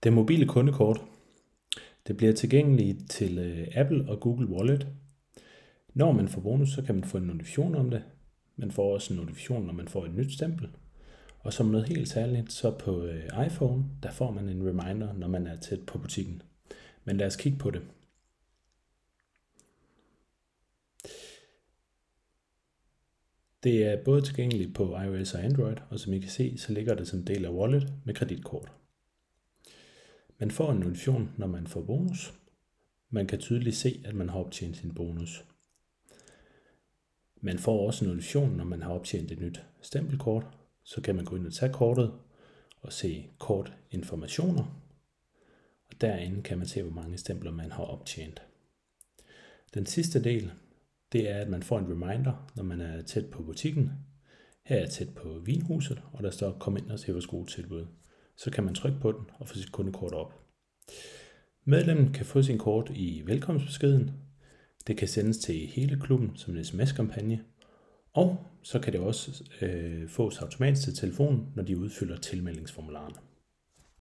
Det mobile kundekort, det bliver tilgængeligt til Apple og Google Wallet. Når man får bonus, så kan man få en notifikation om det. Man får også en notifikation, når man får et nyt stempel. Og som noget helt særligt, så på iPhone, der får man en reminder, når man er tæt på butikken. Men lad os kigge på det. Det er både tilgængeligt på iOS og Android, og som I kan se, så ligger det som en del af Wallet med kreditkort. Man får en notifikation, når man får bonus. Man kan tydeligt se, at man har optjent sin bonus. Man får også en notifikation, når man har optjent et nyt stempelkort. Så kan man gå ind og tage kortet og se kortinformationer. Og derinde kan man se, hvor mange stempler man har optjent. Den sidste del, det er, at man får en reminder, når man er tæt på butikken. Her er jeg tæt på vinhuset, og der står, kom ind og se vores gode tilbud. Så kan man trykke på den og få sit kundekort op. Medlemmen kan få sin kort i velkomstbeskeden. Det kan sendes til hele klubben som en sms-kampagne. Og så kan det også fås automatisk til telefonen, når de udfylder tilmeldingsformularen.